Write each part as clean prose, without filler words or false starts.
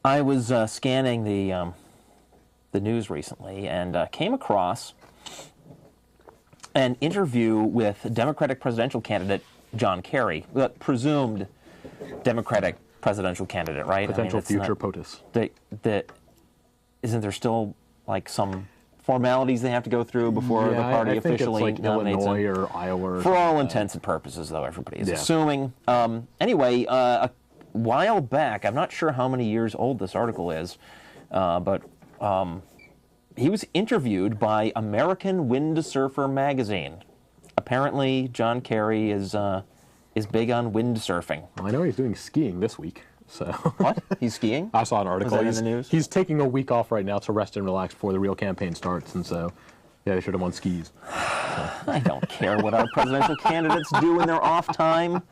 I was scanning the news recently and came across an interview with Democratic presidential candidate John Kerry, the presumed Democratic presidential candidate, right? Potential future POTUS. Isn't there still like some formalities they have to go through before the party officially think it's like nominates Illinois him? or Iowa? For all intents and purposes, though, everybody is assuming. Anyway, a while back, I'm not sure how many years old this article is, but he was interviewed by American Windsurfer magazine. Apparently, John Kerry is big on windsurfing. Well, I know he's doing skiing this week. So what? He's skiing? I saw an article. Was that in the news? He's taking a week off right now to rest and relax before the real campaign starts, and so yeah, they should have won skis. So. I don't care what our presidential candidates do in their off time,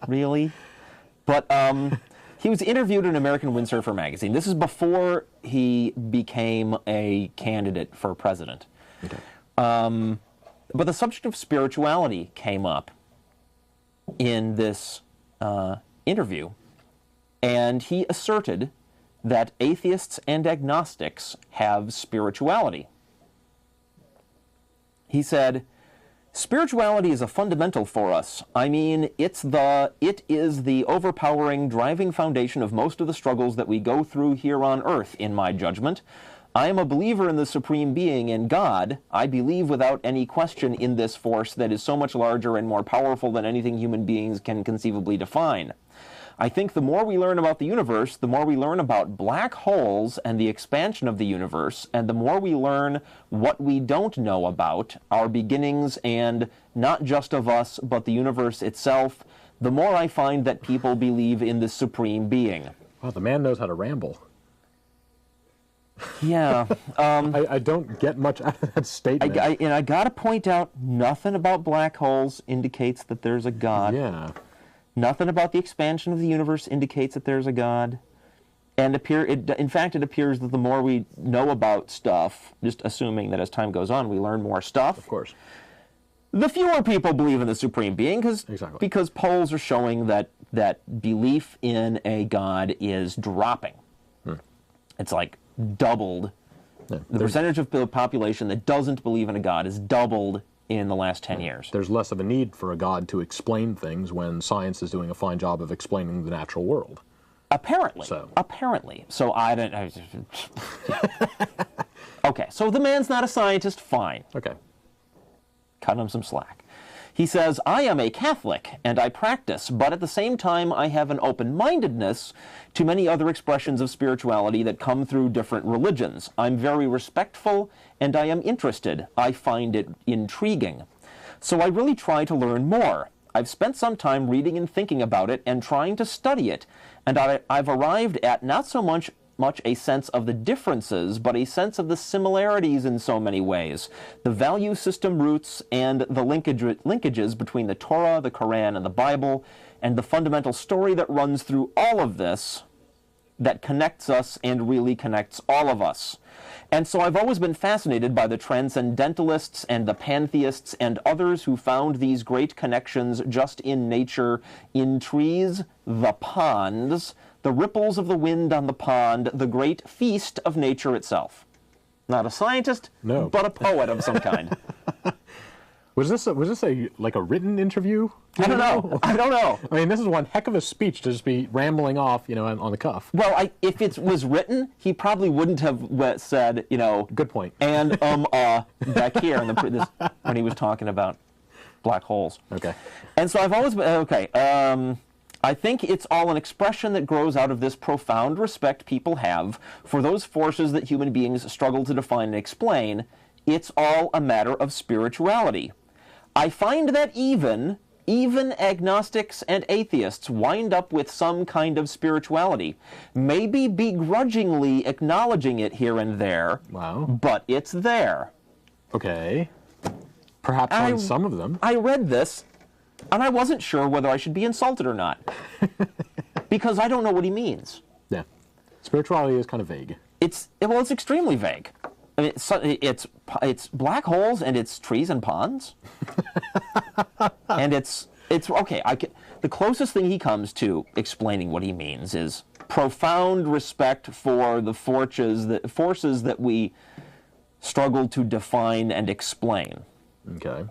really. But he was interviewed in American Windsurfer magazine. This is before he became a candidate for president. Okay. But the subject of spirituality came up in this interview, and he asserted that atheists and agnostics have spirituality. He said, "Spirituality is a fundamental for us. I mean, it is the overpowering, driving foundation of most of the struggles that we go through here on earth, in my judgment. I am a believer in the Supreme Being, in God. I believe without any question in this force that is so much larger and more powerful than anything human beings can conceivably define. I think the more we learn about the universe, the more we learn about black holes and the expansion of the universe, and the more we learn what we don't know about, our beginnings, and not just of us, but the universe itself, the more I find that people believe in the Supreme Being." Wow, the man knows how to ramble. Yeah. I don't get much out of that statement. I got to point out, nothing about black holes indicates that there's a God. Yeah. Nothing about the expansion of the universe indicates that there's a God. And in fact, it appears that the more we know about stuff, just assuming that as time goes on, we learn more stuff. Of course. The fewer people believe in the Supreme Being, because polls are showing that belief in a God is dropping. It's like doubled. Yeah, the percentage of the population that doesn't believe in a God is doubled in the last 10 years. There's less of a need for a God to explain things when science is doing a fine job of explaining the natural world. Apparently. So I don't... Okay, so the man's not a scientist, fine. Okay. Cut him some slack. He says, "I am a Catholic, and I practice, but at the same time I have an open-mindedness to many other expressions of spirituality that come through different religions. I'm very respectful, and I am interested. I find it intriguing. So I really try to learn more. I've spent some time reading and thinking about it and trying to study it, and I've arrived at not so much a sense of the differences, but a sense of the similarities in so many ways. The value system roots and the linkages between the Torah, the Quran, and the Bible, and the fundamental story that runs through all of this that connects us and really connects all of us. And so I've always been fascinated by the transcendentalists and the pantheists and others who found these great connections just in nature, in trees, the ponds, the ripples of the wind on the pond, the great feast of nature itself." Not a scientist, no, but a poet of some kind. Was this a written interview? I don't know. I mean, this is one heck of a speech to just be rambling off, on the cuff. Well, if it was written, he probably wouldn't have said, Good point. And back here when he was talking about black holes. Okay. And so I've always been I think it's all an expression that grows out of this profound respect people have for those forces that human beings struggle to define and explain. It's all a matter of spirituality. I find that even agnostics and atheists wind up with some kind of spirituality, maybe begrudgingly acknowledging it here and there. Wow. But it's there. Okay. Perhaps on some of them. I read this, and I wasn't sure whether I should be insulted or not. Because I don't know what he means. Yeah. Spirituality is kind of vague. It's extremely vague. I mean, it's black holes and it's trees and ponds. And it's okay. The closest thing he comes to explaining what he means is profound respect for the forces that we struggle to define and explain. Okay.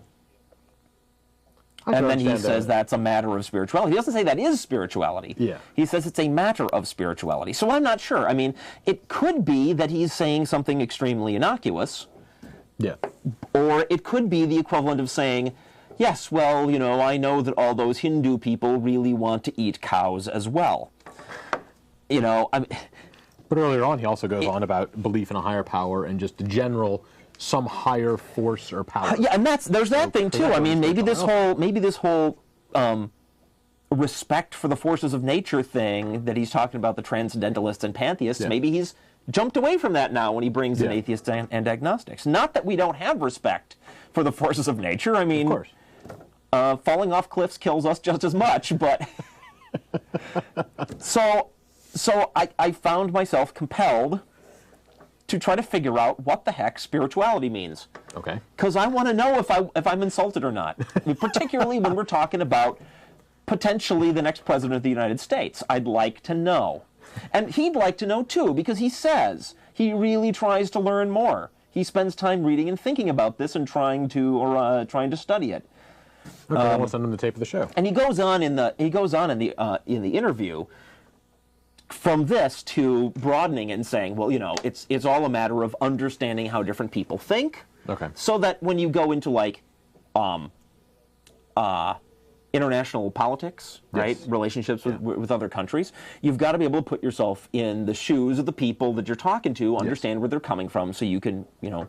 And then he says that's a matter of spirituality. He doesn't say that is spirituality. Yeah. He says it's a matter of spirituality. So I'm not sure. I mean, it could be that he's saying something extremely innocuous. Yeah. Or it could be the equivalent of saying, yes, well, you know, I know that all those Hindu people really want to eat cows as well. You know, I mean, but earlier on, he also goes on about belief in a higher power and just general some higher force or power. Yeah, and there's that thing too. I mean, maybe this whole respect for the forces of nature thing that he's talking about, the transcendentalists and pantheists, maybe he's jumped away from that now when he brings in atheists and agnostics. Not that we don't have respect for the forces of nature. I mean, of course. Falling off cliffs kills us just as much, but so I found myself compelled to try to figure out what the heck spirituality means. Okay. Because I want to know if I'm insulted or not, particularly when we're talking about potentially the next president of the United States. I'd like to know. And he'd like to know too, because he says he really tries to learn more. He spends time reading and thinking about this and trying to study it. Okay, I will send him the tape of the show. And he goes on in the interview from this to broadening and saying, well, you know, it's all a matter of understanding how different people think. Okay. So that when you go into like international politics, right, relationships with other countries, you've got to be able to put yourself in the shoes of the people that you're talking to, understand where they're coming from, so you can, you know,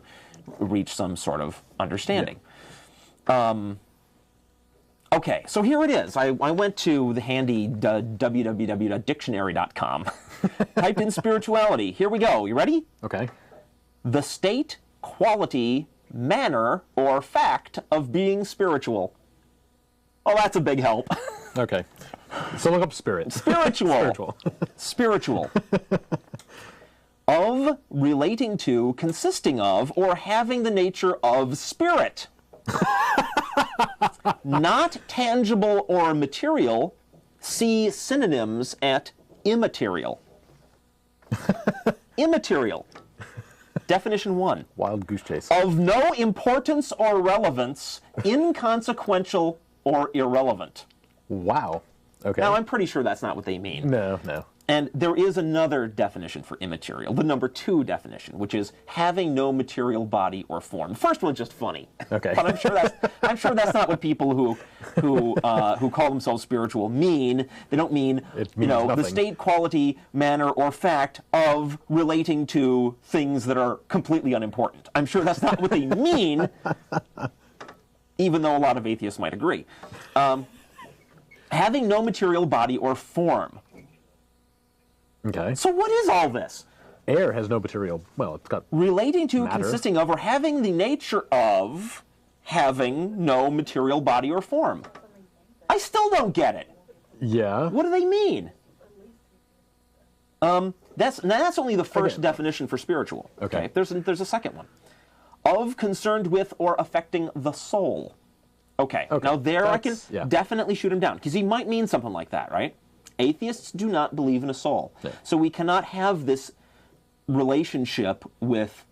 reach some sort of understanding. Okay, so here it is. I went to the handy www.dictionary.com, typed in spirituality. Here we go. You ready? Okay. The state, quality, manner, or fact of being spiritual. Oh, that's a big help. Okay. So look up spirit. Spiritual. Spiritual. Of, relating to, consisting of, or having the nature of spirit. Not tangible or material. See synonyms at immaterial. Immaterial. Definition 1. Wild goose chase. Of no importance or relevance, inconsequential or irrelevant. Wow. Okay. Now, I'm pretty sure that's not what they mean. No. And there is another definition for immaterial, the number 2 definition, which is having no material body or form. The first one's just funny. Okay. But I'm sure that's not what people who call themselves spiritual mean. They don't mean, you know, nothing. The state, quality, manner, or fact of relating to things that are completely unimportant. I'm sure that's not what they mean, even though a lot of atheists might agree. Having no material body or form. Okay. So what is all this? Air has no material. Well, it's got Relating to, matter. consisting of, or having the nature of having no material body or form. I still don't get it. Yeah. What do they mean? That's only the first definition for spiritual. Okay. There's a second one. Of, concerned with, or affecting the soul. Okay. Now there I can definitely shoot him down, because he might mean something like that, right? Atheists do not believe in a soul. Yeah. So we cannot have this relationship with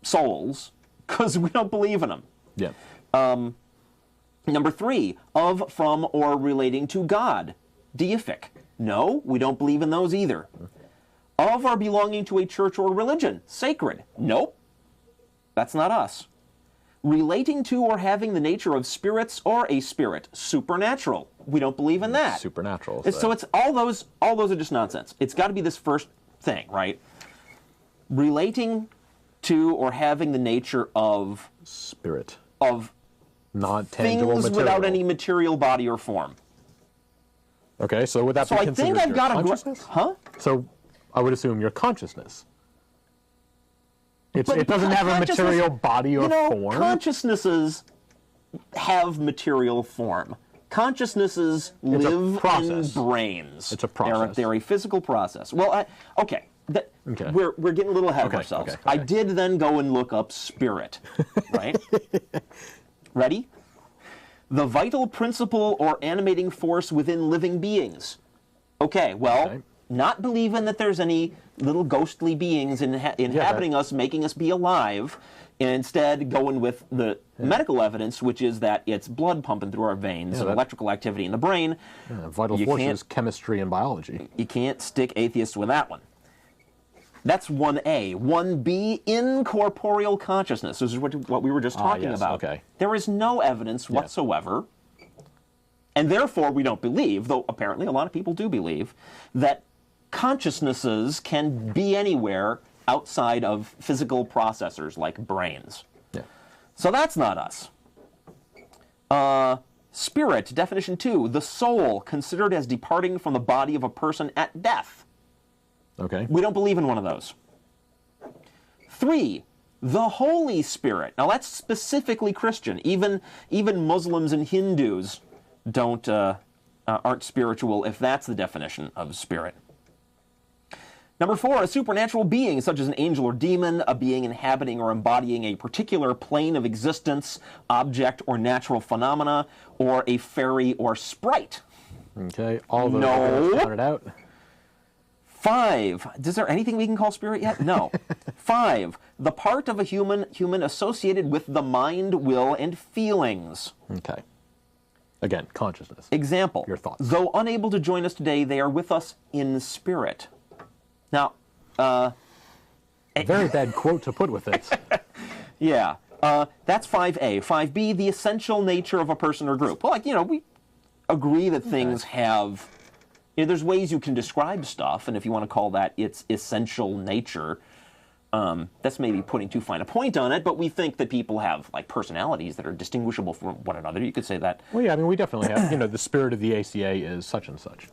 souls because we don't believe in them. Yeah. Number 3, of, from, or relating to God. Deific. No, we don't believe in those either. Of or belonging to a church or religion. Sacred. Nope. That's not us. Relating to or having the nature of spirits or a spirit. Supernatural. We don't believe in that. Supernatural. So it's all those are just nonsense. It's got to be this first thing, right? Relating to or having the nature of spirit. Of not tangible things material. without any material body or form. Okay, so would that be I considered think I've your got consciousness? Huh? So I would assume your consciousness. It doesn't have a material body or form. Consciousnesses have material form. Consciousnesses live in brains. It's a process. They're a physical process. Well, okay. We're getting a little ahead of ourselves. Okay. I did then go and look up spirit, right? Ready? The vital principle or animating force within living beings. Okay, well, not believing that there's any little ghostly beings inhabiting us, making us be alive, and instead going with the medical evidence, which is that it's blood pumping through our veins and electrical activity in the brain. Vital forces, chemistry, and biology. You can't stick atheists with that one. That's 1A. 1B, incorporeal consciousness. This is what we were just talking about. Okay. There is no evidence whatsoever, and therefore we don't believe, though apparently a lot of people do believe, that consciousnesses can be anywhere outside of physical processors like brains. Yeah. So that's not us. Spirit, definition 2, the soul considered as departing from the body of a person at death. Okay. We don't believe in one of those. 3, the Holy Spirit. Now that's specifically Christian. Even Muslims and Hindus aren't spiritual if that's the definition of spirit. Number 4, a supernatural being, such as an angel or demon, a being inhabiting or embodying a particular plane of existence, object, or natural phenomena, or a fairy or sprite. Okay, all those are counted out. 5, is there anything we can call spirit yet? No. 5, the part of a human associated with the mind, will, and feelings. Okay. Again, consciousness. Example. Your thoughts. Though unable to join us today, they are with us in spirit. Now, a very bad quote to put with it. Yeah. That's 5A. 5B, the essential nature of a person or group. Well, we agree that things have... there's ways you can describe stuff, and if you want to call that its essential nature, that's maybe putting too fine a point on it, but we think that people have personalities that are distinguishable from one another. You could say that. Well, yeah, we definitely have, the spirit of the ACA is such and such.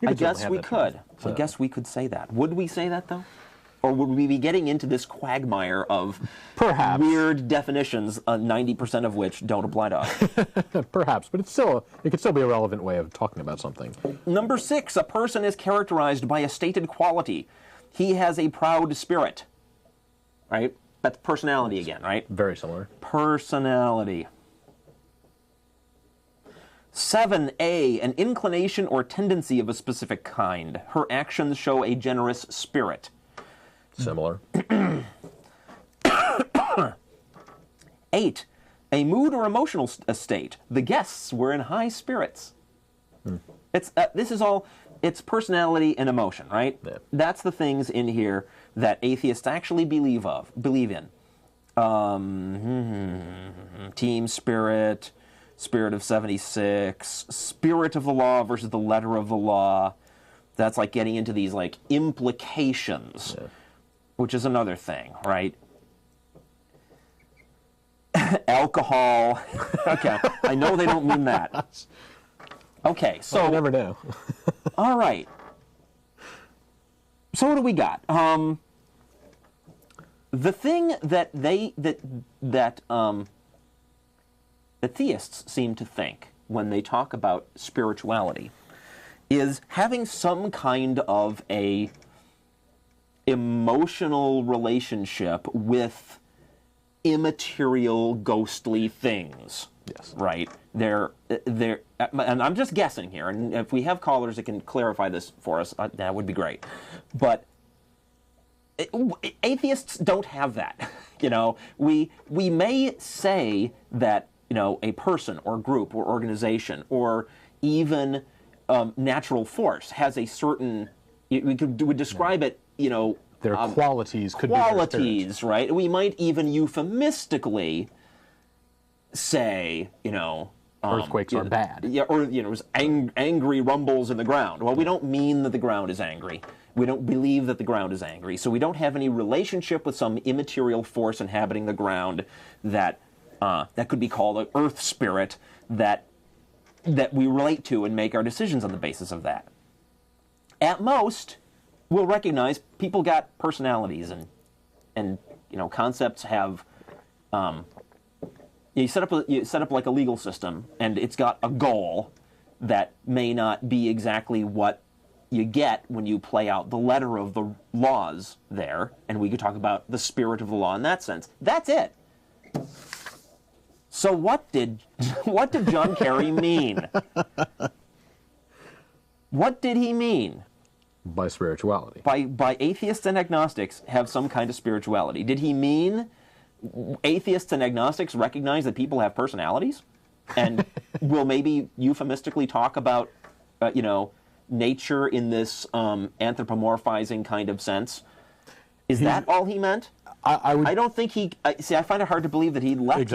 I guess we could. I guess we could say that. Would we say that, though? Or would we be getting into this quagmire of perhaps weird definitions, 90% of which don't apply to us? Perhaps, but it could still be a relevant way of talking about something. Number 6, a person is characterized by a stated quality. He has a proud spirit. Right? That's personality again, right? Very similar. Personality. 7A, an inclination or tendency of a specific kind. Her actions show a generous spirit. Similar. 8, a mood or emotional state. The guests were in high spirits. This is all, it's personality and emotion, right? Yeah. That's the things in here that atheists actually believe in. Team spirit, spirit of 76, spirit of the law versus the letter of the law. That's like getting into these implications, which is another thing, right? Alcohol. Okay, I know they don't mean that. Okay, so... I never know. All right. So what do we got? The thing that the theists seem to think when they talk about spirituality is having some kind of a emotional relationship with immaterial, ghostly things. Yes. Right? They're, and I'm just guessing here, and if we have callers that can clarify this for us, that would be great. But atheists don't have that. We may say that, a person or group or organization or even natural force has a certain, we would describe it, their qualities could qualities, be right? We might even euphemistically say, earthquakes are bad. Yeah, or angry rumbles in the ground. Well, we don't mean that the ground is angry. We don't believe that the ground is angry. So we don't have any relationship with some immaterial force inhabiting the ground that could be called an earth spirit that we relate to and make our decisions on the basis of that. At most, we'll recognize people got personalities and concepts have. You set up like a legal system, and it's got a goal that may not be exactly what you get when you play out the letter of the laws there, and we could talk about the spirit of the law in that sense. That's it. So what did John Kerry mean? What did he mean? by spirituality. By atheists and agnostics have some kind of spirituality. Did he mean atheists and agnostics recognize that people have personalities and will maybe euphemistically talk about, nature in this anthropomorphizing kind of sense? Is that all he meant? I don't think he... I find it hard to believe that he left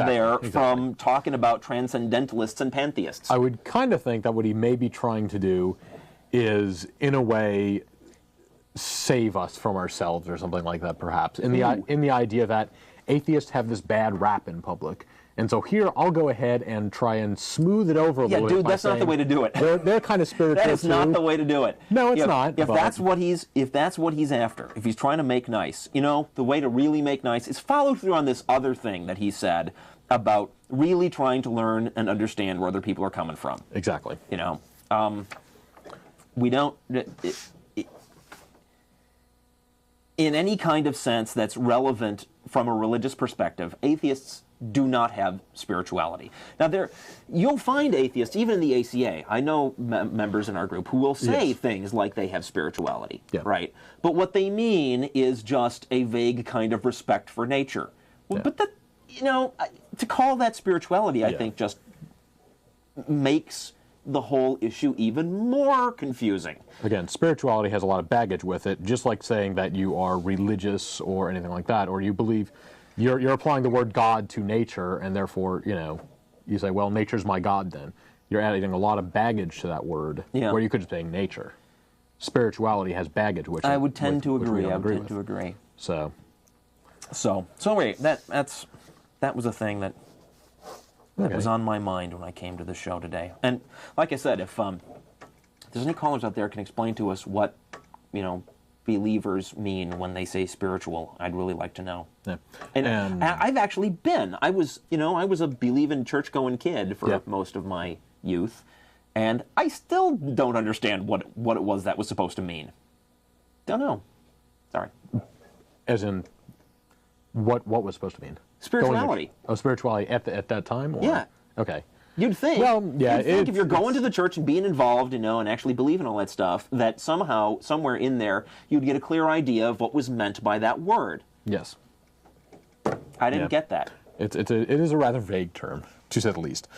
from talking about transcendentalists and pantheists. I would kind of think that what he may be trying to do is, in a way, save us from ourselves or something like that, perhaps. In the idea that atheists have this bad rap in public. And so here, I'll go ahead and try and smooth it over a little bit. Yeah, dude, that's not the way to do it. They're kind of spiritual. That is not the way to do it. No, it's not. If that's what he's after, if he's trying to make nice, the way to really make nice is follow through on this other thing that he said about really trying to learn and understand where other people are coming from. Exactly. We don't... in any kind of sense that's relevant from a religious perspective, atheists do not have spirituality. Now, you'll find atheists, even in the ACA. I know members in our group who will say things like they have spirituality, right? But what they mean is just a vague kind of respect for nature. But that, to call that spirituality, I think, just makes the whole issue even more confusing. Again, spirituality has a lot of baggage with it, just like saying that you are religious or anything like that, or you believe you're applying the word God to nature, and therefore, you say, well, nature's my God then. You're adding a lot of baggage to that word, where you could just say nature. Spirituality has baggage, which I would tend to agree. I would tend to agree. So anyway, that was a thing that was on my mind when I came to the show today. And like I said, if there's any callers out there can explain to us what, believers mean when they say spiritual, I'd really like to know. Yeah. And I've actually been. I was a believing church-going kid for most of my youth, and I still don't understand what it was that was supposed to mean. Don't know. Sorry. As in, what was supposed to mean? Spirituality. Spirituality at that time? Or? Yeah. Okay. You'd think. Well, yeah. You'd think if you're going to the church and being involved, and actually believing all that stuff, that somehow, somewhere in there, you'd get a clear idea of what was meant by that word. Yes. I didn't get that. It is a rather vague term, to say the least.